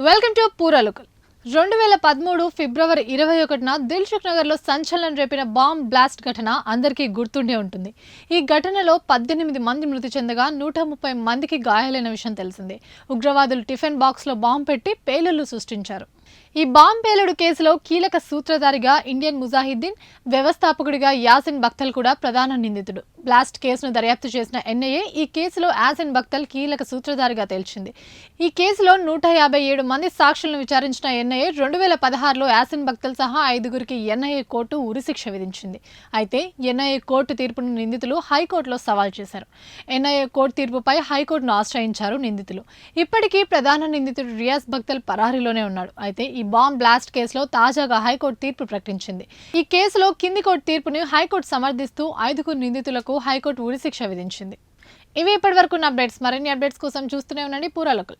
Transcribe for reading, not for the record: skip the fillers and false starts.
Welcome to Pura local. 2013 ఫిబ్రవరి 21న దిల్సుఖ్ నగర్లో సంచలనం రేపిన బాంబ్ బ్లాస్ట్ ఘటన అందరికీ గుర్తుండే ఉంటుంది. ఈ ఘటనలో 18 మంది మృతి చెందగా 130 మందికి గాయాలైన విషయం తెలిసిందే. ఉగ్రవాదులు టిఫిన్ బాక్స్లో బాంబు పెట్టి పేలుళ్లు సృష్టించారు. ఈ బాంబ్ పేలుడు కేసులో కీలక సూత్రధారిగా ఇండియన్ ముజాహిద్దీన్ వ్యవస్థాపకుడిగా యాసిన్ బక్తల్ కూడా ప్రధాన నిందితుడు. బ్లాస్ట్ కేసును దర్యాప్తు చేసిన ఎన్ఐఏ ఈ కేసులో యాసిన్ బక్తల్ కీలక సూత్రధారిగా తేల్చింది. ఈ కేసులో 157 మంది సాక్షులను విచారించిన ఎన్ఐఏ 2016లో యాసిన్ బక్తల్ సహా 5గురికి ఎన్ఐఏ కోర్టు ఉరిశిక్ష విధించింది. అయితే ఎన్ఐఏ కోర్టు తీర్పును నిందితులు హైకోర్టులో సవాల్ చేశారు. ఎన్ఐఏ కోర్టు తీర్పుపై హైకోర్టును ఆశ్రయించారు నిందితులు. ఇప్పటికీ ప్రధాన నిందితుడు రియాజ్ బక్తల్ పరారీలోనే ఉన్నాడు. అయితే ఈ బాంబ్ బ్లాస్ట్ కేసులో తాజాగా హైకోర్టు తీర్పు ప్రకటించింది. ఈ కేసులో కింది కోర్టు తీర్పుని హైకోర్టు సమర్థిస్తూ 5గురు నిందితులకు హైకోర్టు ఉరిశిక్ష విధించింది. ఇవి ఇప్పటివరకు ఉన్న అప్డేట్స్. మరిన్ని అప్డేట్స్ కోసం చూస్తూనే ఉండండి పూరాలోకల్.